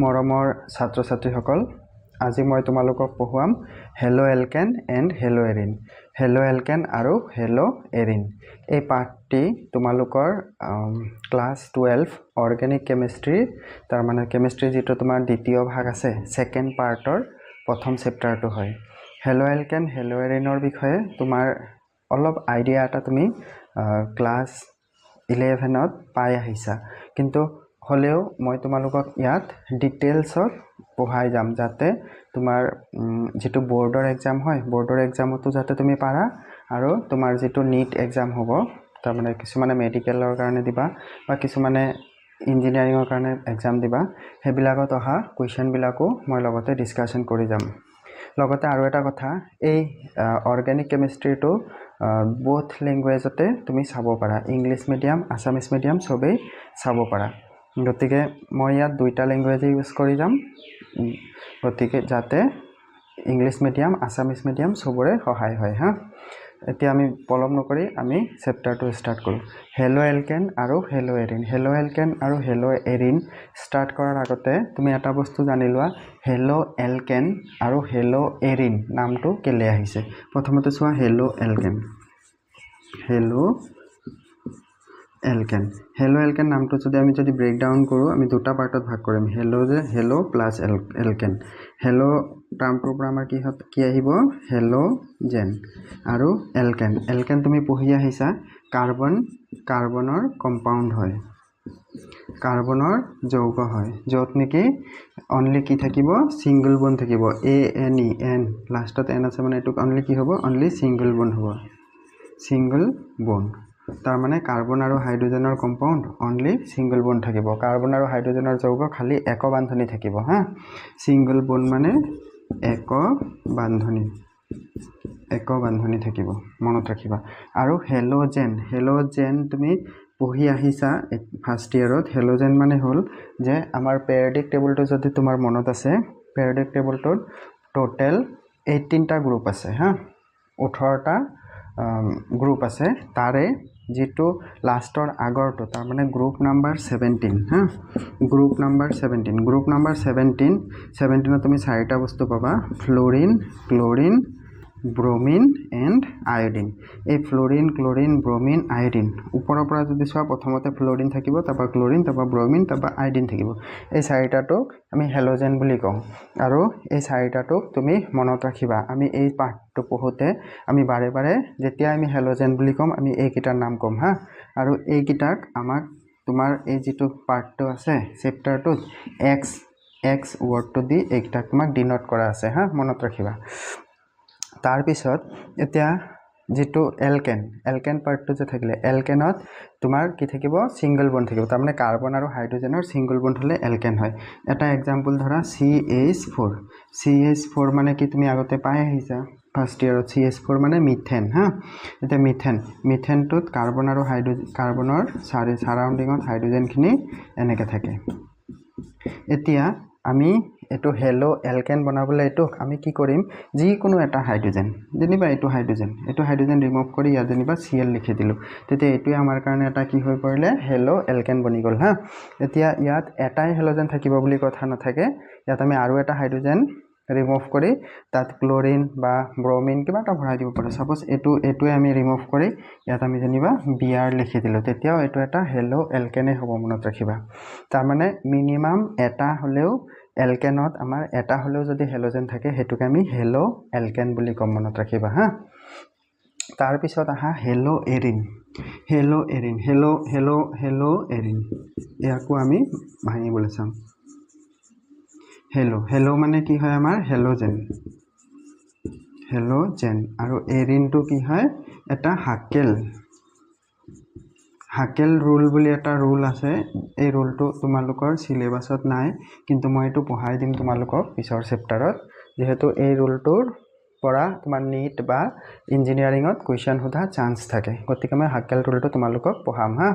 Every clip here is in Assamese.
মৰমৰ ছাত্ৰ ছাত্ৰীসকল আজি মই তোমালোকক পঢ়ুৱাম hello Elken and hello Erin hello Elken আৰু হেলো এৰিন এই পাঠটি তোমালোকৰ ক্লাছ 12 অৰ্গেনিক কেমিষ্ট্ৰি তাৰ মানে কেমিষ্ট্ৰি যেটো তোমাৰ দ্বিতীয় ভাগ আছে সেকেন্ড পাৰ্টৰ প্ৰথম চেপ্টাৰটো হয় হেলো এলকেন হেলো এৰিনৰ বিষয়ে তোমাৰ অলপ আইডিয়া এটা তুমি ক্লাছ 11ত পাই আহিছা কিন্তু হলেও মই তোমালোকক ইয়াত ডিটেইলছত পঢ়াই যাম যাতে তোমাৰ যেটো বৰ্ডৰ এক্সাম হয় বৰ্ডৰ এক্সামটো যাতে তুমি পাৰা আৰু তোমাৰ যেটো নীট এক্সাম হ'ব তাৰ মানে কিছুমানে মেডিকেলৰ কাৰণে দিবা বা কিছুমানে ইঞ্জিনিয়াৰিংৰ কাৰণে এক্সাম দিবা হেবিলাকত অহা কোৱেশ্চন বিলাকো মই লগতে ডিসকাশন কৰি যাম লগতে আৰু এটা কথা এই অৰ্গেনিক কেমিষ্ট্ৰিটো both ল্যাঙ্গুৱেজতে তুমি চাব পাৰা ইংলিশ মিডিয়াম আসামিজ মিডিয়াম সবেই চাব পাৰা গতিকে মই ইয়াত দুইটা ল্যাঙ্গুৱেজ ইউজ কৰি যাম গতিকে যাতে ইংলিশ মিডিয়াম আসামিজ মিডিয়াম সবৰে সহায় হয় হা এতিয়া আমি পলম নকৰি আমি চেপ্টাৰটো ষ্টাৰ্ট কৰো হেলো এলকেন আৰু হেলো এৰিন হেলো এলকেন আৰু হেলো এৰিন ষ্টাৰ্ট কৰাৰ আগতে তুমি এটা বস্তু জানি লোৱা হেলো এলকেন আৰু হেলো এৰিন নামটো কেলে আহিছে প্ৰথমতে চোৱা হেলো এলকেন হেলো এলকেন নামটো যদি ব্ৰেক ডাউন কৰো আমি দুটা পাৰ্টত ভাগ কৰিম হেলো প্লাস এলকেন হেলো টাৰ্মটোৰ পৰা আমাৰ কি আহিব হেলোজেন আৰু এলকেন তুমি পঢ়ি আহিছা কাৰ্বনৰ কম্পাউণ্ড হয় কাৰ্বনৰ যৌগ হয় যত নেকি অনলি কি থাকিব সিঙ্গল বন্ড থাকিব এন লাষ্টত এন আছে মানে এটুক অনলি কি হ'ব অনলি সিঙ্গল বন্ড হ'ব সিঙ্গল বন্ড তাৰ মানে কাৰ্বন আৰু হাইড্ৰোজেনৰ কম্পাউণ্ড অনলি সিঙ্গল বন্ড থাকিব কাৰ্বন আৰু হাইড্ৰোজেনৰ যৌগ খালি এক বান্ধনী থাকিব হা সিঙ্গল বন্ড মানে এক বান্ধনী থাকিব মনত ৰাখিবা আৰু হেলোজেন তুমি পঢ়ি আহিছা ফাৰ্স্ট ইয়াৰত হেলোজেন মানে হল যে আমাৰ পেৰিয়ডিক টেবুলটো যদি তোমাৰ মনত আছে পেৰিয়ডিক টেবুলটোত টোটাল 18টা গ্ৰুপ আছে হা 18টা গ্ৰুপ আছে তাৰে যেটো লাষ্টৰ আগৰটো তাৰ মানে গ্ৰুপ নাম্বাৰ 17 হা গ্ৰুপ নাম্বাৰ 17ত তুমি চাৰিটা বস্তু পাবা Florin chlorine bromine and iodine এই ফ্লোৰিন ক্লোৰিন ব্ৰোমিন আয়োডিন ওপৰৰ পৰা যদি চোৱা প্ৰথমতে ফ্লোৰিন থাকিব তাৰপা ক্লোৰিন তাৰপা ব্ৰোমিন তাৰপা আয়োডিন থাকিব এই চাৰিটাটোক আমি হেলোজেন বুলি কওঁ আৰু এই চাৰিটাটোক তুমি মনত ৰাখিবা আমি এই পাঠটো পঢ়োতে আমি বাৰে বাৰে যেতিয়া আমি হেলোজেন বুলি কম আমি এই কিটাৰ নাম কম হা আৰু এই কিটাক আমাক তোমাৰ এই যেটো পাৰ্টটো আছে চেপ্টাৰটোত এক্স ওয়াৰ্ডটো দি এইকিটাক তোমাক ডিনোট কৰা আছে হা মনত ৰাখিবা তাৰ পিছত এতিয়া যেটো এলকেন পাৰ্টটো যে থাকিলে এলকেনত তোমাৰ কি থাকিব সিঙ্গল বন্ড থাকিব তাৰ মানে কাৰ্বন আৰু হাইড্ৰোজেনৰ সিঙ্গল বন্ড হলে এলকেন হয় এটা এক্সাম্পল ধৰা CH4 মানে কি তুমি আগতে পাই আহিছা ফাৰ্স্ট ইয়াৰত CH4 মানে মিথেন হা এটা মিথেনটোত কাৰ্বন আৰু কাৰ্বনৰ সাৰাউন্ডিংত হাইড্ৰোজেন খিনি এনেকে থাকে এতিয়া আমি এটো হেলো এলকেন বনাবলৈ এটোক আমি কি কৰিম যিকোনো এটা হাইড্ৰোজেন যেনিবা এটো হাইড্ৰোজেন ৰিমুভ কৰি ইয়াত যেনিবা Cl লিখি দিলো তেতিয়া এটোই আমাৰ কাৰণে এটা কি হৈ পৰিলে হেলো এলকেন বনি গল হা এতিয়া ইয়াত এটাই হেলোজেন থাকিব বুলি কথা নাথাকে ইয়াত আমি আৰু এটা হাইড্ৰোজেন ৰিমুভ কৰি তাত ক্লোৰিন বা ব্ৰোমিন কিবা এটা ভৰাই দিব পাৰো সাপোজ এটোৱে আমি ৰিমুভ কৰি ইয়াত আমি যেনিবা Br লিখি দিলো তেতিয়াও এটো এটা হেলো এলকেনে হ'ব মনত ৰাখিবা তাৰ মানে মিনিমাম এটা হলেও এলকেনত আমাৰ এটা হলেও যদি হেলোজেন থাকে হেতুকে আমি হেলো এলকেন বুলি কম মনত ৰাখিবা হা তাৰ পিছত আহা হেলো এৰিন ইয়াকো আমি ভাঙিবলৈ চাম হেলো মানে কি হয় আমাৰ হেলোজেন আৰু এৰিনটো কি হয় এটা হাকেল ৰুল বুলি এটা ৰুল আছে এই ৰুলটো তোমালোকৰ সিলেবাসত নাই কিন্তু মই এটো পঢ়াই দিম তোমালোকক পিছৰ চেপ্টাৰত যেহেতু এই ৰুলটোৰ পৰা তোমাৰ নীট বা ইঞ্জিনিয়াৰিংত কোৱেশ্চন হোধা চান্স থাকে গতিকে মই হাকেল ৰুলটো তোমালোকক পঢ়াম হা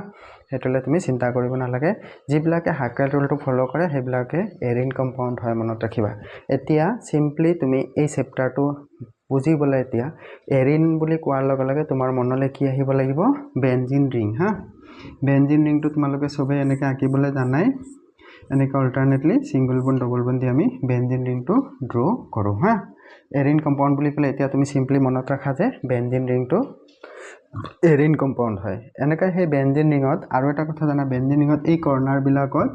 হেতুলে তুমি চিন্তা কৰিব নালাগে যিবিলাকে হাকেল ৰুলটো ফলো কৰে হেবিলাকে এৰিন কম্পাউণ্ড হয় মনত ৰাখিবা এতিয়া সিম্পলি তুমি এই চেপ্টাৰটো বুজিবলৈ এতিয়া এৰিন বুলি কোৱাৰ লগে লগে তোমাৰ মনলৈ কি আহিব লাগিব বেনজিন ৰিং হা বেনজিন ৰিংটো তোমালোকে সবে এনেকৈ আঁকিবলৈ জানাই এনেকৈ অল্টাৰনেটলি ছিংগল বন্ড ডবল বন্ড দি আমি বেঞ্জিন ৰিংটো ড্ৰ কৰোঁ হা এৰিন কম্পাউণ্ড বুলি ক'লে এতিয়া তুমি চিম্পলি মনত ৰাখা যে বেঞ্জিন ৰিংটো এৰিন কম্পাউণ্ড হয় এনেকৈ সেই বেঞ্জিন ৰিঙত আৰু এটা কথা জানা বেঞ্জিন ৰিঙত এই কৰ্নাৰবিলাকত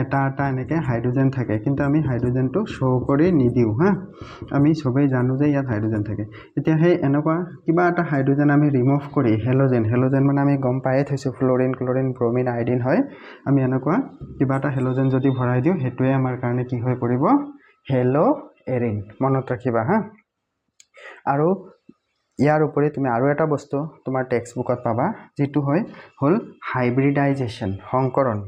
এটা এটা এনেকৈ হাইড্ৰজেন থাকে কিন্তু আমি হাইড্ৰজেনটো শ্ব' কৰি নিদিওঁ হা আমি চবেই জানো যে ইয়াত হাইড্ৰজেন থাকে এতিয়া সেই এনেকুৱা কিবা এটা হাইড্ৰজেন আমি ৰিমুভ কৰি হেলোজেন মানে আমি গম পায়ে থৈছোঁ ফ্ল'ৰিন ক্ল'ৰিন ব্ৰমিন আইডিন হয় আমি এনেকুৱা কিবা এটা হেলোজেন যদি ভৰাই দিওঁ সেইটোৱে আমাৰ কাৰণে কি হৈ পৰিব হেলো এৰিন মনত ৰাখিবা হা আৰু ইয়াৰ উপৰি তুমি আৰু এটা বস্তু তোমাৰ টেক্সট বুকত পাবা যেটো হ'ল হাইব্ৰিডাইজেশ্যন সংকৰণ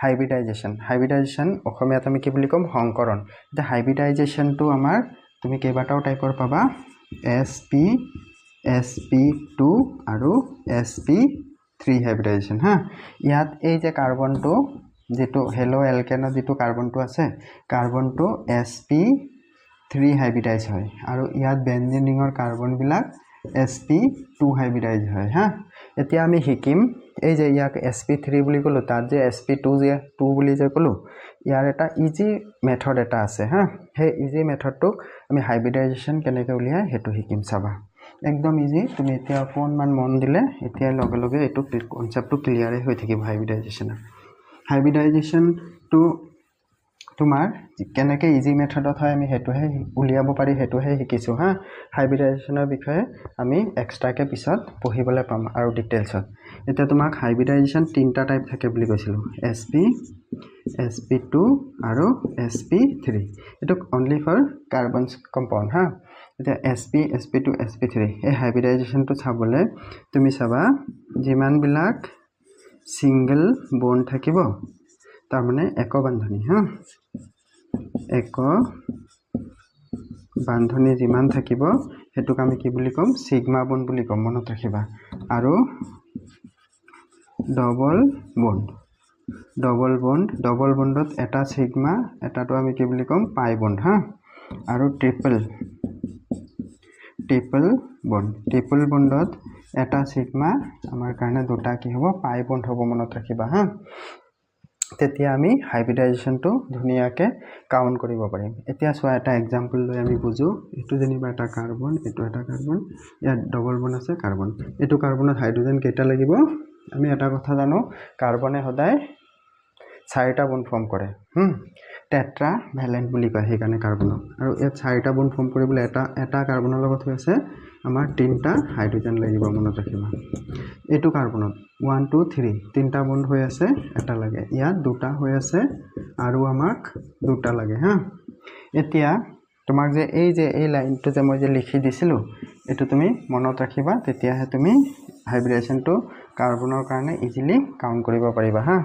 হাইব্ৰিডাইজেশ্যন অসমীয়াত আমি কি বুলি ক'ম সংকৰণ এতিয়া হাইব্ৰিডাইজেশ্যনটো আমাৰ তুমি কেইবাটাও টাইপৰ পাবা sp2 আৰু sp3 হাইব্ৰিডাইজেশ্যন হা ইয়াত এই যে কাৰ্বনটো যেটো হেলো এলকেনৰ যেটো কাৰ্বনটো আছে কাৰ্বনটো sp3 হাইব্ৰিডাইজ হয় আৰু ইয়াত বেঞ্জিন ৰিঙৰ কাৰ্বনবিলাক sp2 হাইব্ৰিডাইজ হয় হা এতিয়া আমি শিকিম এই যে ইয়াক sp3 বুলি ক'লো তাত যে sp2 যে 2 বুলি যে ক'লো ইয়াৰ এটা ইজি মেথড এটা আছে হা সেই ইজি মেথডটোক আমি হাইব্ৰিডাইজেশ্যন কেনেকৈ উলিয়াই হেতু শিকিম চাবা একদম ইজি তুমি এতিয়া অকণমান মন দিলে এতিয়া লগে লগে এইটো কনসেপ্টটো ক্লিয়াৰ হৈ থাকিব হাইব্ৰিডাইজেশ্যনটো তোমাৰ কেনেকৈ ইজি মেথডত হয় আমি হেতুহে উলিয়াব পাৰি হেতুহে শিকিছোঁ হা হাইব্ৰিডাইজেশ্যনৰ বিষয়ে আমি এক্সট্ৰাকে পিছত পঢ়িবলৈ পাম আৰু ডিটেইলছত এতিয়া তোমাক হাইব্ৰিডাইজেশ্যন তিনিটা টাইপ থাকে বুলি কৈছিলোঁ sp2 আৰু sp3 এইটো অনলি ফৰ কাৰ্বন কম্পাউণ্ড হা এতিয়া sp2 sp3 এই হাইব্ৰিডাইজেশ্যনটো চাবলৈ তুমি চাবা যিমানবিলাক সিঙ্গল বন্ড থাকিব তাৰ মানে এক বান্ধনী হা এক বান্ধনী যিমান থাকিব হেতুক আমি কি বুলি ক'ম সিগমা বন্ড বুলি ক'ম মনত ৰাখিবা আৰু ডবল বন্ডত এটা সিগমা এটাটো আমি কি বুলি ক'ম পাই বন্ড হা আৰু ট্ৰিপল বন্ডত এটা সিগমা আমাৰ কাৰণে দুটা কি হ'ব পাই বন্ড হ'ব মনত ৰাখিবা হা তেতিয়া আমি হাইব্ৰিডাইজেশ্যনটো ধুনীয়াকৈ কাউণ্ট কৰিব পাৰিম এতিয়া চোৱা এটা এক্সাম্পল লৈ আমি বুজো এইটো যেনিবা এটা কাৰ্বন এইটো এটা কাৰ্বন ইয়াত ডবল বন্ড আছে কাৰ্বন এইটো কাৰ্বনত হাইড্ৰজেন কেইটা লাগিব আমি এটা কথা জানো কাৰ্বনে সদায় 4টা বন্ড ফৰ্ম কৰে টেট্ৰা ভেলেন্ট বুলি কয় সেইকাৰণে কাৰ্বনক আৰু ইয়াত 4টা বন্ড ফৰ্ম কৰিবলৈ এটা কাৰ্বনৰ লগত হৈ আছে আমাৰ 3টা হাইড্ৰজেন লাগিব মনত ৰাখিবা এইটো কাৰ্বনত 1 2 3 3টা বন্ড হৈ আছে এটা লাগে ইয়াত দুটা হৈ আছে আৰু আমাক দুটা লাগে হা এতিয়া তোমাক যে এই লাইনটো যে মই যে লিখি দিছিলো এটো তুমি মনত ৰাখিবা তেতিয়াহে তুমি হাইব্ৰিডাইজেশ্যনটো কাৰ্বনৰ কাৰণে ইজিলি কাউণ্ট কৰিব পাৰিবা হা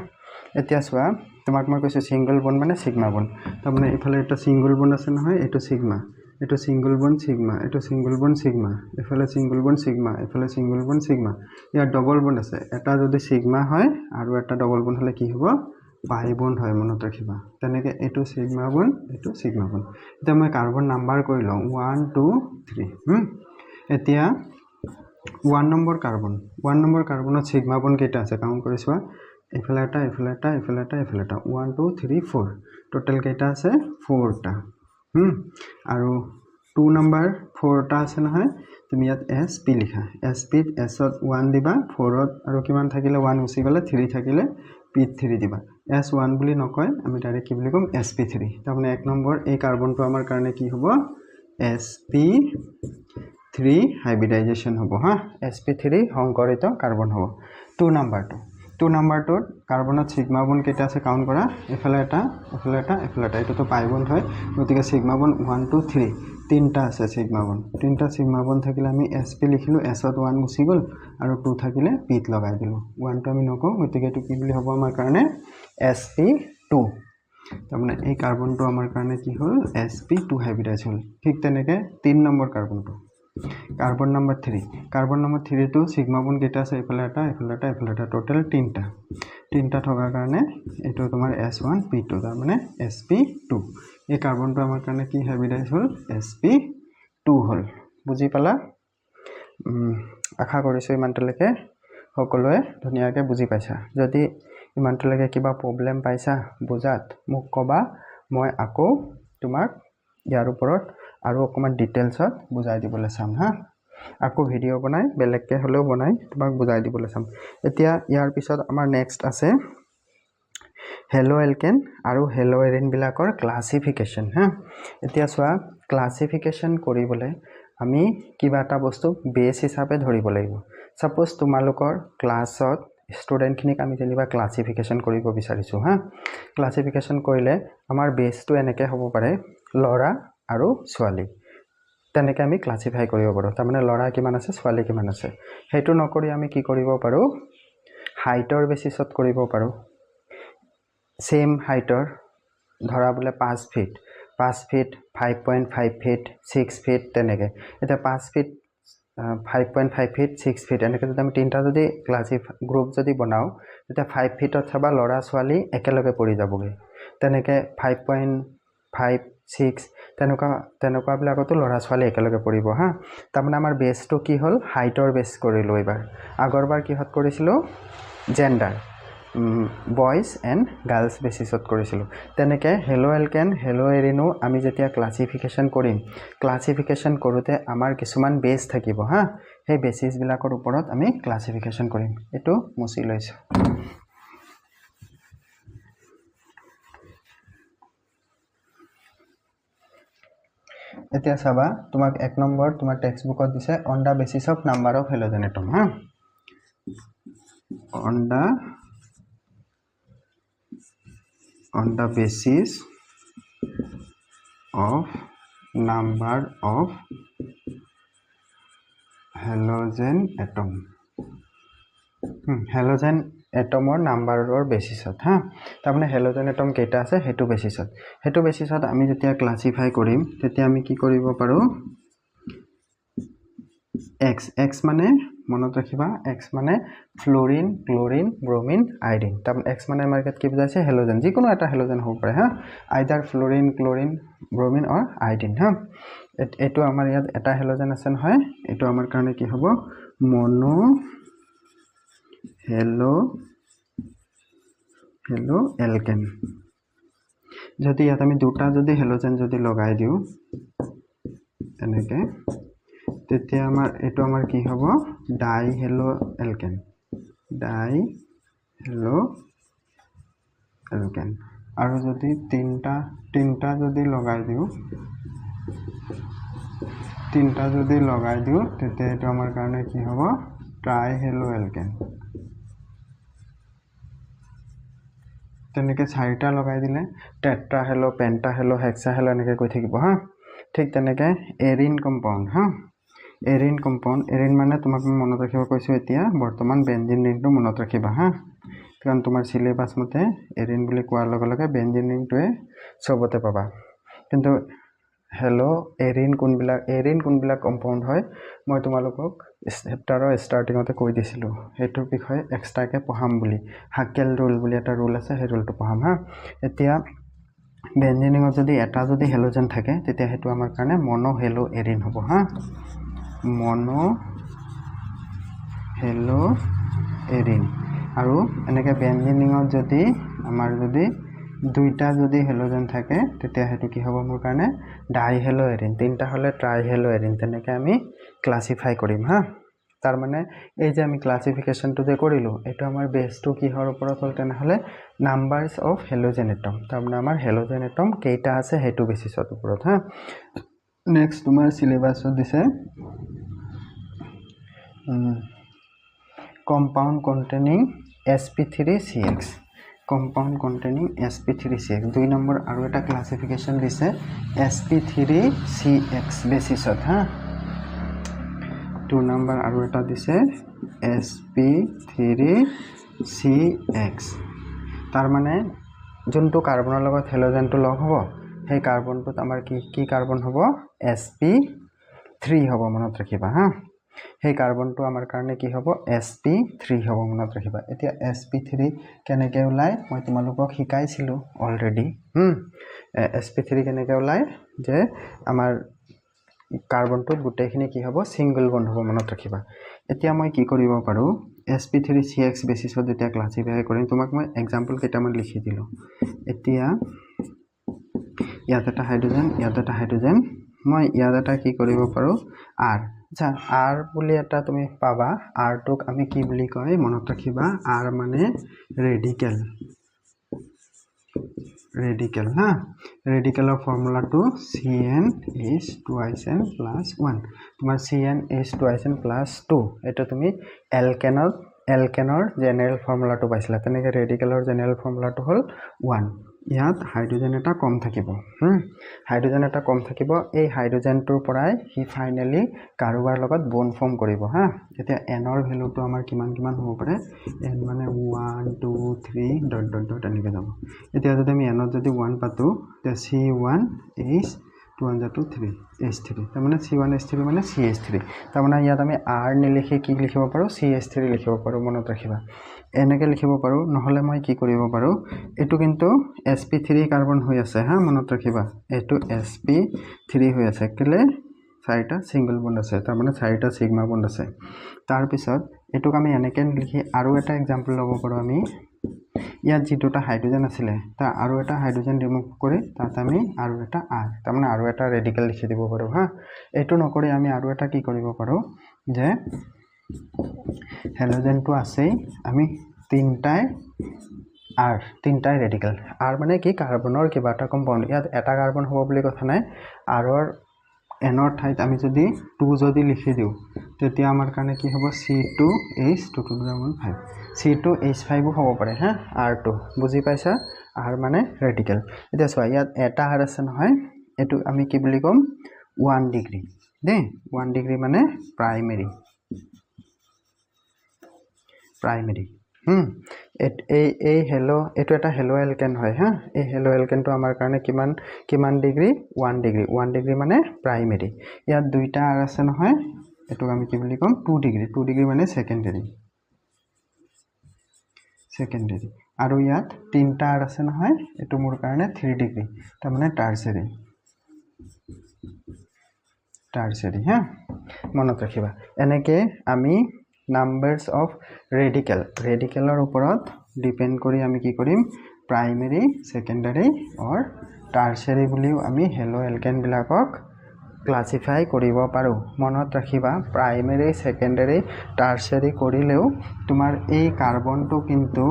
এতিয়া চোৱা তোমাক মই কৈছো সিঙ্গল বন্ড মানে সিগমা বন্ড তাৰমানে ইফালে এটা সিঙ্গল বন্ড আছে নহয় এটো সিগমা এটো সিঙ্গল বন্ড সিগমা এটো সিঙ্গল বন্ড সিগমা এফালে সিঙ্গল বন্ড সিগমা এফালে সিঙ্গল বন্ড সিগমা ইয়াত ডবল বন্ড আছে এটা যদি সিগমা হয় আৰু এটা ডবল বন্ড হলে কি হ'ব পাই বন্ড হয় মনত ৰাখিবা তেনেকৈ এইটো সিগমা বন্ড এতিয়া মই কাৰ্বন নাম্বাৰ কৰি লওঁ 1 2 3 এতিয়া 1 নম্বৰ কাৰ্বনত সিগমা বন্ড কেইটা আছে কাউণ্ট কৰি চোৱা এফালে এটা 1 2 3 4 টোটেল কেইটা আছে 4টা আৰু 2 নম্বৰ 4টা আছে নহয় তুমি ইয়াত sp লিখা sp ত s ত 1 দিবা 4ত আৰু কিমান থাকিলে 1 গুচি গ'লে 3 থাকিলে p3 দিবা s1 বুলি নকয় আমি ডাইৰেক্ট কি বুলি ক'ম sp3 তাৰমানে 1 নম্বৰ এই কাৰ্বনটো আমাৰ কাৰণে কি হ'ব sp3 হাইব্ৰিডাইজেশ্যন হ'ব হা sp3 সংকৰিত কাৰ্বন হ'ব 2 নম্বৰটোত কাৰ্বনত সিগমা বন্ড কেইটা আছে কাউণ্ট কৰা এফালে এটা এটোতো পাই বন্ড হয় গতিকে সিগমা বন্ড 1 2 3 তিনটা আছে তিনটা সিগমা বন্ড থাকিলে আমি sp লিখিলো s ত 1 গুচি গ'ল আৰু 2 থাকিলে p ত লগাই দিলো 1 টো আমি নকওঁ গতিকে এটো কি বুলি হ'ব আমাৰ কাৰণে sp2 তাৰমানে এই কাৰ্বনটো আমাৰ কাৰণে কি হ'ল sp2 হাইব্ৰিডাইজ হ'ল ঠিক তেনেকৈ 3 নম্বৰ কাৰ্বন নম্বৰ 3 টো সিগমা বন্ড কেইটা আছে এফালে এটা টোটেল তিনটা থকাৰ কাৰণে এটো তোমাৰ s1 p2 তাৰমানে sp2 এই কাৰ্বনটো আমাৰ কাৰণে কি হাইব্ৰিডাইজ হ'ল sp2 হ'ল বুজি পালা আশা কৰিছো ইমানলৈকে সকলোৱে ধুনীয়াকৈ বুজি পাইছা যদি ইমানটোলৈকে কিবা প্ৰব্লেম পাইছা বুজাত মোক ক'বা মই আকৌ তোমাক ইয়াৰ ওপৰত আৰু অকমান ডিটেইলছত বুজাই দিবলৈ চাম হা আকৌ ভিডিঅ' বনাই বেলেগকৈ হ'লেও বনাই তোমাক বুজাই দিবলৈ চাম এতিয়া ইয়াৰ পিছত আমাৰ নেক্সট আছে হেলো এলকেন আৰু হেলো এৰিন বিলাকৰ ক্লাসিফিকেশন হা এতিয়া চোৱা ক্লাসিফিকেশন কৰিবলৈ আমি কিবা এটা বস্তু বেস হিচাপে ধৰিব লাগিব সাপোজ তোমালোকৰ ক্লাছত ষ্টুডেণ্টখিনিক আমি যেনিবা ক্লাসিফিকেশন কৰিব বিচাৰিছো হা ক্লাসিফিকেশন কৰিলে আমাৰ বেসটো এনেকৈ হ'ব পাৰে ল'ৰা আৰু ছোৱালী তেনেকৈ আমি ক্লাসিফাই কৰিব পাৰোঁ তাৰমানে ল'ৰা কিমান আছে ছোৱালী কিমান আছে সেইটো নকৰি আমি কি কৰিব পাৰোঁ হাইটৰ বেচিছত কৰিব পাৰোঁ सेम हाइटर धरा बोले 5 फीट 5.5 फीट 6 फीट तेनेके एटा 5 फीट 5.5 फीट 6 फीट एनेके जदि आमी तीनटा जदि क्लासिफाई ग्रुप जदि बनाओ तेता 5 फीटत छबा लड़ा स्वाली एकेलगे परि जाबगे तेनेके 5.5 6 तेनका बिलाकतो लड़ा स्वाली एकेलगे परिब हा तारमाने आमार बेसটো কি হল হাইটৰ বেস কৰিলো এবাৰ আগৰবাৰ কিহত কৰিছিলো জেন্ডাৰ বয়েজ এন্ড গাৰ্লস বেসিছত কৰিছিলো তেনেকে হেলো এলকেন হেলো এৰিনো আমি যেতিয়া ক্লাসিফিকেশন কৰিম ক্লাসিফিকেশন কৰোতে আমাৰ কিছুমান বেস থাকিব হা সেই বেসিস বিলাকৰ ওপৰত আমি ক্লাসিফিকেশন কৰিম এটো মুছি লৈছো এতিয়া চাবা তোমাক এক নম্বৰ তোমাৰ টেক্সট বুকত দিছে on the basis of number of halogen atom হা on the basis of number of halogen atom halogen atomor number or basis ha tamane halogen atom keita ase hetu basisot ami jetia classify korim tetia ami ki koribo paru x মানে মনত ৰাখিবা x মানে ফ্লোৰিন ক্লোৰিন ব্ৰোমিন আয়োডিন তাম x মানে মাৰ্কেট কি বুঝাইছে হেলোজেন যি কোনো এটা হেলোজেন হ'ব পাৰে হা আইদাৰ ফ্লোৰিন ক্লোৰিন ব্ৰোমিন অৰ আয়োডিন হা এটো আমাৰ ইয়াত এটা হেলোজেন আছে নহয় এটো আমাৰ কাৰণে কি হ'ব মনো হেলো এলকেন যদি ইয়াত আমি দুটা যদি হেলোজেন যদি লগাই দিও এনেকে তেতিয়া আমাৰ এটো আমাৰ কি হ'ব ডাই হেলো এলকেন আৰু যদি তিনটা যদি লগাই দিও তেতিয়া এটো আমাৰ কাৰণে কি হ'ব ট্ৰাই হেলো এলকেন তেনেকে চাৰিটা লগাই দিলে টেট্ৰা হেলো পেন্টা হেলো হেক্সা হেলো এনেকে কৈ থাকিব হা ঠিক তেনেকে এৰিন কম্পাউন্ড হা এৰিন কম্পাউন্ড এৰিন মানে তোমাক মনত ৰাখিব কৈছো এতিয়া বৰ্তমান বেনজিন ৰিংটো মনত ৰাখিবা হা কাৰণ তোমাৰ সিলেবাস মতে এৰিন বুলি কোৱাৰ লগে লগে বেনজিন ৰিংটোৱে সবতে পাবা কিন্তু হেলো এৰিন কোনবিলাক কম্পাউন্ড হয় মই তোমালোকক চেপ্টাৰৰ ষ্টাৰ্টিংতে কৈ দিছিলো হেতু বিষয়ে এক্সট্ৰাকে পঢ়াম বুলি হাকেল ৰুল বুলি এটা ৰুল আছে সেই ৰুলটো পঢ়াম হা এতিয়া বেনজিনিঙত যদি এটা যদি হেলোজেন থাকে তেতিয়া হেতু আমাৰ কাৰণে মনো হেলো এৰিন হ'ব হা মনো হেলো এৰিন আৰু এনেকে বেনজিনিঙত যদি আমাৰ যদি দুইটা যদি হেলোজেন থাকে তেতিয়া হেতু কি হ'ব মোৰ কাৰণে ডাই হেলো এৰিন তিনটা হলে ট্ৰাই হেলো এৰিন তেনেকে আমি ক্লাসিফাই কৰিম হা তাৰ মানে এই যে আমি ক্লাসিফিকেশনটো যে কৰিলো এটো আমাৰ বেসটো কিহৰ ওপৰত হল তেনে হলে নাম্বাৰস অফ হেলোজেন এটম তাৰ মানে আমাৰ হেলোজেন এটম কেইটা আছে হেতু বেসিসৰ ওপৰত হা নেক্সট তোমাৰ সিলেবাসত দিছে compound containing sp3cx compound containing sp3cx 2 number আৰু এটা ক্লাসিফিকেশন দিছে sp3cx বেসিসত হা 2 নম্বৰ আৰু এটা দিছে sp3cx তাৰ মানে যোনটো কাৰ্বনৰ লগত হেলোজেনটো লগ হ'ব সেই কাৰ্বনটোত আমাৰ কি কাৰ্বন হ'ব sp3 হ'ব মনত ৰাখিবা হা সেই কাৰ্বনটো আমাৰ কাৰণে কি হ'ব sp3 হ'ব মনত ৰাখিবা এতিয়া sp3 কেনেকৈ ওলাই মই তোমালোকক শিকাইছিলো অলৰেডি sp3 কেনেকৈ ওলাই যে আমাৰ কাৰ্বনটো গুটেখিনি কি হ'ব সিঙ্গল বন্ড হ'ব মনত ৰাখিবা এতিয়া মই কি কৰিব পাৰো sp3CX বেসিছত যেতিয়া ক্লাসিফাই কৰিম তোমাক মই এক্সাম্পল কেইটামান লিখি দিলো এতিয়া ইয়াত এটা হাইড্ৰোজেন মই ইয়াত এটা কি কৰিব পাৰো r যা r বুলি এটা তুমি পাবা r টোক আমি কি বুলি কয় মনত ৰাখিবা r মানে ৰেডিকেল হা ৰেডিকেলৰ ফৰ্মুলাটো CnH2n + 1 তোমাৰ CnH2n + 2 এটা তুমি এলকেনৰ জেনাৰেল ফৰ্মুলাটো পাইছিলা তেনেকৈ ৰেডিকেলৰ জেনাৰেল ফৰ্মুলাটো হ'ল 1 ইয়াত হাইড্ৰোজেন এটা কম থাকিব এই হাইড্ৰোজেনটোৰ পৰাই হি ফাইনালি কাৰোবাৰ লগত বন্ড ফৰ্ম কৰিব হা এতিয়া n ৰ ভ্যালুটো আমাৰ কিমান হ'ব পাৰে n মানে 1 2 3 ডট ডট ডট এনেকৈ যাব এতিয়া যদি আমি n ত যদি 1 পাতো তে C1H2 H3 তাৰ মানে C1H3 মানে CH3 তাৰ মানে ইয়াত আমি R নিলিখি কি লিখিব পাৰো CH3 লিখিব পাৰো মনত ৰাখিবা এনেকৈ লিখিব পাৰো নহলে মই কি কৰিব পাৰো এটো কিন্তু sp3 কাৰ্বন হৈ আছে হা মনত ৰাখিবা এটো sp3 হৈ আছে কেলে চাৰিটা সিঙ্গল বন্ড আছে তাৰ মানে চাৰিটা সিগমা বন্ড আছে তাৰ পিছত এটোক আমি এনেকৈ লিখি আৰু এটা এক্সাম্পল ল'ব পাৰো আমি ইয়াত যি দুটা হাইড্ৰোজেন আছিল তা আৰু এটা হাইড্ৰোজেন ৰিমুভ কৰি তাত আমি আৰু এটা r তাৰ মানে আৰু এটা ৰেডিকেল লিখি দিব পাৰো হা এটো নকৰি আমি আৰু এটা কি কৰিব পাৰো যে হেলোজেনটো আছে আমি তিনটাই ৰেডিকেল r মানে কি কাৰ্বনৰ কিবা এটা কম্পাউণ্ড ইয়াত এটা কাৰ্বন হ'ব বুলি কথা নাই r ৰ n ৰ ঠাইত আমি যদি 2 যদি লিখি দিও তেতিয়া আমাৰ কাৰণে কি হ'ব C2H2 C2H5 হ'ব পাৰে হা R2 বুজি পাইছা R মানে ৰেডিকেল এতিয়া চোৱা ইয়াত এটা R আছে নহয় এটো আমি কি বুলি কম 1 ডিগ্ৰী দে 1 ডিগ্ৰী মানে প্ৰাইমেৰী এই হেলো এটো এটা হেলো এলকেন হয় হা এই হেলো এলকেনটো আমাৰ কাৰণে কিমান ডিগ্ৰী 1 ডিগ্ৰী মানে প্ৰাইমেৰী ইয়াত দুইটা R আছে নহয় এটো আমি কি বুলি কম 2 ডিগ্ৰী মানে সেকেন্ডাৰী আৰু ইয়াত তিনটা R আছে নহয় এটো মোৰ কাৰণে 3 ডিগ্ৰী তাৰ মানে টাৰসেৰী হা মনত ৰাখিবা এনেকৈ আমি নাম্বাৰস অফ ৰেডিকেলৰ ওপৰত ডিপেন্ড কৰি আমি কি কৰিম প্ৰাইমেৰী সেকেন্ডাৰী অৰ টাৰসেৰী বুলিও আমি হেলো এলকেন বিলাকক ক্লাসিফাই কৰিব পাৰো মনত ৰাখিবা প্ৰাইমেৰী সেকেন্ডাৰী টাৰসেৰী কৰিলেও তোমাৰ এই কাৰ্বনটো কিন্তু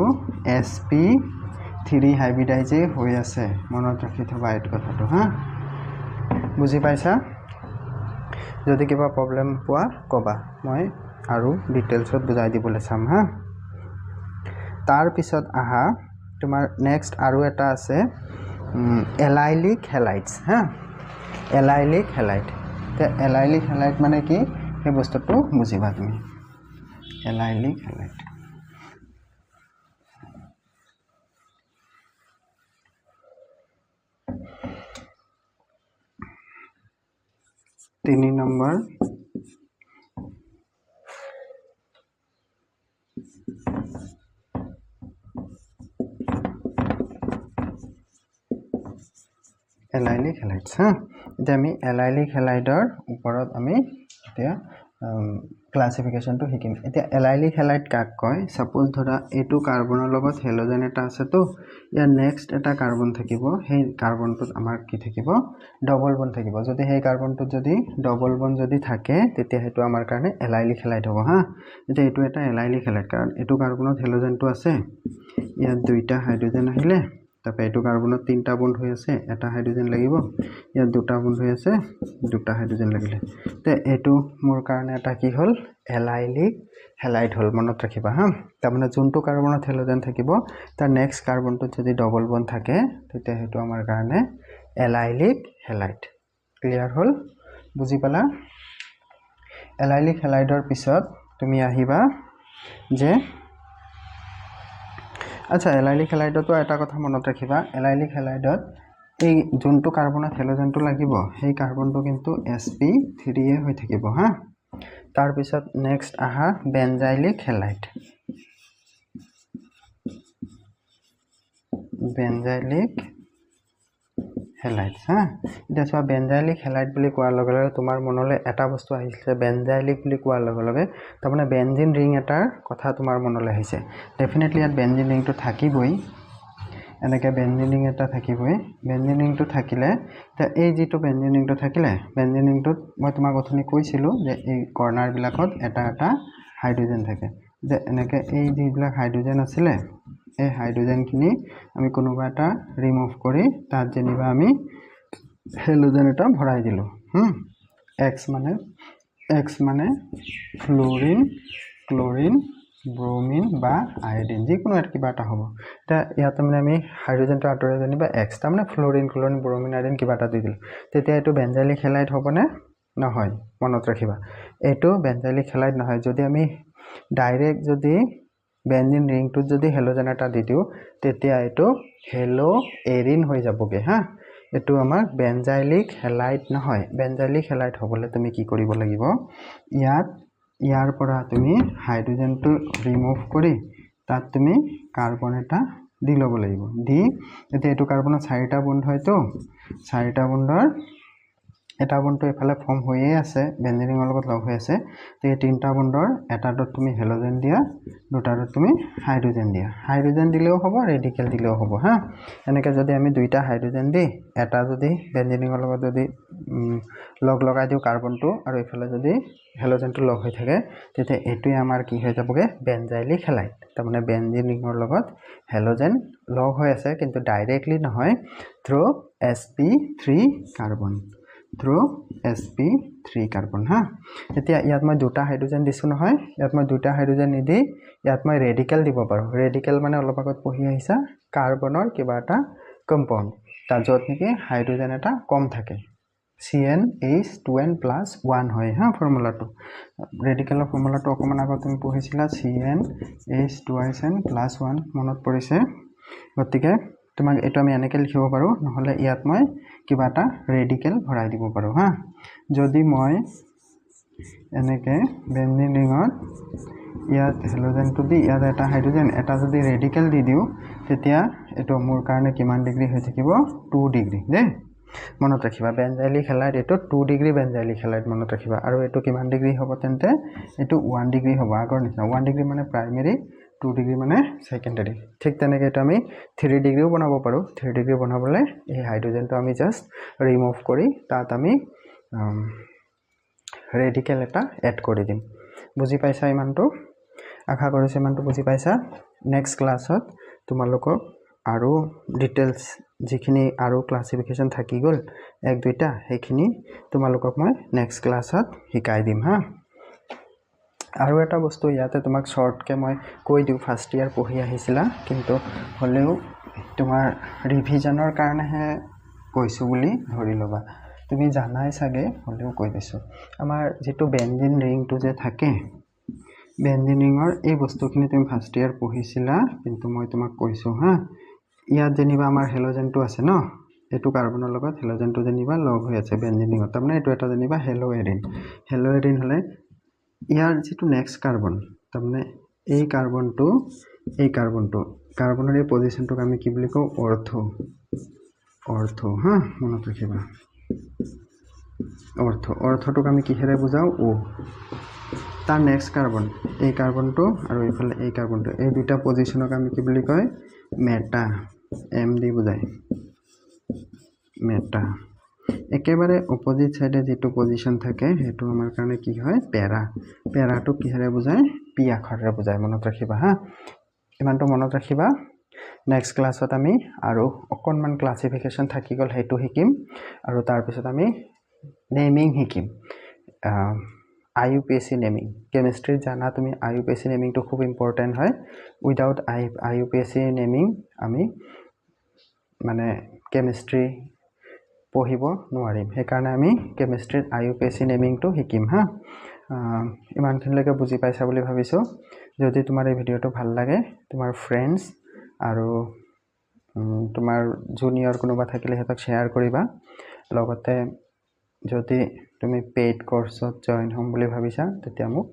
sp3 হাইব্ৰিডাইজ হৈ আছে মনত ৰাখি থবা এই কথাটো হা বুজি পাইছা যদি কিবা প্ৰবলেম পোৱা কবা মই আৰু ডিটেইলছত বুজাই দিবলৈ চাম হা তাৰ পিছত আহা তোমাৰ নেক্সট আৰু এটা আছে এলাইলিক হেলাইডছ হা এলাইলিক হেলাইড তে এলাইলিক হেলাইড মানে কি সেই বস্তুটো বুজিবা তুমি এলাইলিক হেলাইড তিনি নম্বৰ এলাইলিক হেলাইডছ হা এতিয়া আমি এলাইলিক হেলাইডৰ ওপৰত আমি এতিয়া ক্লাসিফিকেশনটো শিকিম এতিয়া এলাইলিক হেলাইড কাক কয় সাপোজ ধৰা এটো কাৰ্বনৰ লগত হেলোজেন এটা আছে তো ইয়াৰ নেক্সট এটা কাৰ্বন থাকিব সেই কাৰ্বনটোত আমাৰ কি থাকিব ডবল বন্ড থাকিব যদি সেই কাৰ্বনটোত যদি ডবল বন্ড যদি থাকে তেতিয়া হেতু আমাৰ কাৰণে এলাইলিক হেলাইড হ'ব হা এতিয়া এটো এটা এলাইলিক হেলাইড কাৰণ এটো কাৰ্বনত হেলোজেনটো আছে ইয়াত দুইটা হাইড্ৰোজেন আহিলে তাপে এটো কাৰ্বনত তিনটা বন্ড হৈ আছে এটা হাইড্ৰোজেন লাগিব ইয়াত দুটা বন্ড হৈ আছে দুটা হাইড্ৰোজেন লাগিলে তে এটো মোৰ কাৰণে এটা কি হল এলাইলিক হেলাইড হল মনত ৰাখিবা হা তাৰ মানে যোনটো কাৰ্বনত হেলোজেন থাকিব তাৰ নেক্সট কাৰ্বনটোত যদি ডবল বন্ড থাকে তেতিয়া হেতু আমাৰ কাৰণে এলাইলিক হেলাইড ক্লিয়াৰ হল বুজি পালা এলাইলিক হেলাইডৰ পিছত তুমি আহিবা যে আচ্ছা এলাইলিক হেলাইডতো এটা কথা মনত ৰাখিবা এলাইলিক হেলাইডত এই যোনটো কাৰ্বনত হেলোজেনটো লাগিব সেই কাৰ্বনটো কিন্তু sp3 হৈ থাকিব হা তাৰ পিছত নেক্সট আহা বেনজাইলিক হেলাইটছ হা এতিয়া চোৱা বেঞ্জাইলিক হেলাইট বুলি কোৱাৰ লগে লগে তোমাৰ মনলৈ এটা বস্তু আহিছে বেঞ্জাইলিক বুলি কোৱাৰ লগে লগে তাৰমানে বেঞ্জিন ৰিং এটাৰ কথা তোমাৰ মনলৈ আহিছে ডেফিনেটলি ইয়াত বেঞ্জিন ৰিংটো থাকিবই এনেকৈ বেঞ্জিন ৰিং এটা থাকিবই বেঞ্জিন ৰিংটো থাকিলে এতিয়া এই যিটো বেঞ্জিন ৰিংটো থাকিলে বেঞ্জিন ৰিংটোত মই তোমাক অথনি কৈছিলোঁ যে এই কৰ্ণাৰবিলাকত এটা এটা হাইড্ৰজেন থাকে যে এনেকৈ এই যিবিলাক হাইড্ৰজেন আছিলে এই হাইড্ৰজেনখিনি আমি কোনোবা এটা ৰিমুভ কৰি তাত যেনিবা আমি হেলোজেন এটা ভৰাই দিলোঁ এক্স মানে ফ্ল'ৰিন ক্ল'ৰিন ব্ৰমিন বা আয়ডিন যিকোনো এটা কিবা এটা হ'ব এতিয়া ইয়াত মানে আমি হাইড্ৰজেনটো আঁতৰাই যেনিবা এক্স তাৰমানে ফ্ল'ৰিন ক্ল'ৰিন ব্ৰমিন আয়ডিন কিবা এটা দি দিলোঁ তেতিয়া এইটো বেঞ্জাইলিক হেলাইট হ'বনে নহয় মনত ৰাখিবা এইটো বেঞ্জাইলিক হেলাইট নহয় যদি আমি ডাইৰেক্ট যদি বেঞ্জিন ৰিংটোত যদি হেলোজেন এটা দি দিওঁ তেতিয়া এইটো হেলো এৰিন হৈ যাবগৈ হা এইটো আমাৰ বেঞ্জাইলিক হেলাইট নহয় বেঞ্জাইলিক হেলাইট হ'বলৈ তুমি কি কৰিব লাগিব ইয়াৰ পৰা তুমি হাইড্ৰজেনটো ৰিমুভ কৰি তাত তুমি কাৰ্বন এটা দি ল'ব লাগিব দি এতিয়া এইটো কাৰ্বনৰ 4টা বন্ধ হয়তো 4টা বন্ধৰ এটা বন্ধটো এফালে ফৰ্ম হৈয়ে আছে বেঞ্জিন ৰিঙৰ লগত লগ হৈ আছে তো এই 3টা বন্ধৰ এটাটোত তুমি হেলোজেন দিয়া দুটাটোত তুমি হাইড্ৰজেন দিয়া হাইড্ৰজেন দিলেও হ'ব ৰেডিকেল দিলেও হ'ব হা এনেকৈ যদি আমি 2টা হাইড্ৰজেন দি এটা যদি বেঞ্জিন ৰিঙৰ লগত যদি লগাই দিওঁ কাৰ্বনটো আৰু এইফালে যদি হেলোজেনটো লগ হৈ থাকে তেতিয়া এইটোৱে আমাৰ কি হৈ যাবগৈ বেঞ্জাইলিক হেলাইট তাৰমানে বেঞ্জিন ৰিঙৰ লগত হেলোজেন লগ হৈ আছে কিন্তু ডাইৰেক্টলি নহয় through sp3 carbon through sp3 carbon হা এতিয়া ইয়াত মই 2টা হাইড্ৰজেন দিছোঁ নহয় ইয়াত মই 2টা হাইড্ৰজেন নিদি ইয়াত মই ৰেডিকেল দিব পাৰোঁ ৰেডিকেল মানে অলপ আগত পঢ়ি আহিছা কাৰ্বনৰ কিবা এটা কম্পাউণ্ড তাৰ য'ত নেকি হাইড্ৰজেন এটা কম থাকে CnH2n+1 হয় হা ফৰ্মুলাটো ৰেডিকেলৰ ফৰ্মুলাটো অকণমান আগত তুমি পঢ়িছিলা CnH2n+1 মনত পৰিছে গতিকে তোমাক এইটো আমি এনেকৈ লিখিব পাৰোঁ নহ'লে ইয়াত মই কিবা এটা ৰেডিকেল ভৰাই দিব পাৰোঁ হা যদি মই এনেকৈ বেঞ্জিন ৰিঙত ইয়াত হেলোজেনটো দি ইয়াত এটা হাইড্ৰজেন এটা যদি ৰেডিকেল দি দিওঁ তেতিয়া এইটো মোৰ কাৰণে কিমান ডিগ্ৰী হৈ থাকিব 2 ডিগ্ৰী দেই মনত ৰাখিবা বেঞ্জাইলিক হেলাইট এইটো 2 ডিগ্ৰী বেঞ্জাইলিক হেলাইট মনত ৰাখিবা আৰু এইটো কিমান ডিগ্ৰী হ'ব তেন্তে এইটো 1 ডিগ্ৰী হ'ব আগৰ নিচিনা 1 ডিগ্ৰী মানে প্ৰাইমেৰী 2 ডিগ্ৰী মানে সেকেন্ডাৰী ঠিক তেনেকৈ এইটো আমি 3 ডিগ্ৰীও বনাব পাৰোঁ 3 ডিগ্ৰী বনাবলৈ এই হাইড্ৰজেনটো আমি জাষ্ট ৰিমুভ কৰি তাত আমি ৰেডিকেল এটা এড কৰি দিম বুজি পাইছা ইমানটো আশা কৰিছোঁ ইমানটো বুজি পাইছা নেক্সট ক্লাছত তোমালোকক আৰু ডিটেইলছ যিখিনি আৰু ক্লাছিফিকেশ্যন থাকি গ'ল 1-2টা সেইখিনি তোমালোকক মই নেক্সট ক্লাছত শিকাই দিম হা আৰু এটা বস্তু ইয়াতে তোমাক শৰ্টকৈ মই কৈ দিওঁ ফাৰ্ষ্ট ইয়াৰ পঢ়ি আহিছিলা কিন্তু হ'লেও তোমাৰ ৰিভিজনৰ কাৰণেহে কৈছোঁ বুলি ধৰি ল'বা তুমি জানাই চাগে হ'লেও কৈ দিছোঁ আমাৰ যিটো বেঞ্জিন ৰিংটো যে থাকে বেঞ্জিন ৰিঙৰ এই বস্তুখিনি তুমি ফাৰ্ষ্ট ইয়াৰ পঢ়িছিলা কিন্তু মই তোমাক কৈছোঁ হা ইয়াত যেনিবা আমাৰ হেলোজেনটো আছে ন এইটো কাৰ্বনৰ লগত হেলোজেনটো যেনিবা লগ হৈ আছে বেঞ্জিন ৰিঙত তাৰমানে এইটো এটা যেনিবা হেলো এৰিন হ'লে ইয়াৰ যিটো নেক্সট কাৰ্বন তাৰমানে এই কাৰ্বনৰ এই পজিশ্যনটোক আমি কি বুলি কওঁ অৰ্থ হা মনত ৰাখিবা অৰ্থটোক আমি কিহেৰে বুজাওঁ O তাৰ নেক্সট কাৰ্বন এই কাৰ্বনটো আৰু এইফালে এই কাৰ্বনটো এই 2টা পজিশ্যনক আমি কি বুলি কয় মেটা M দি বুজায় মেটা একেবাৰে অপজিট সাইডে যেটো পজিশন থাকে হেতু আমাৰ কাৰণে কি হয় পেৰাটো কিহেৰে বুজায় পি আখৰেৰে বুজায় মনত ৰাখিবা হা ইমানটো মনত ৰাখিবা নেক্সট ক্লাছত আমি আৰু অকনমান ক্লাসিফিকেশন থাকি গল হেতু শিকিম আৰু তাৰ পিছত আমি নেমিং শিকিম IUPAC নেমিং কেমিস্ট্রি জানা তুমি IUPAC নেমিং তো খুব ইম্পর্টেন্ট হয় উইদাউট IUPAC নেমিং আমি মানে কেমিস্ট্রি পঢ়িব নোৱাৰিম সেই কাৰণে আমি কেমিস্ট্ৰিত IUPAC নেমিং তো শিকিম হা ইমানখিনিলৈকে বুজি পাইছা বুলি ভাবিছো যদি তোমাৰ এই ভিডিওটো ভাল লাগে তোমাৰ ফ্ৰেন্ডছ আৰু তোমাৰ জুনিয়ৰ কোনোবা থাকিলে হেতক শেয়াৰ কৰিবা লগতে যদি তুমি পেইড কোৰ্সত জয়েন হ'ম বুলি ভাবিছা তেতিয়া মোক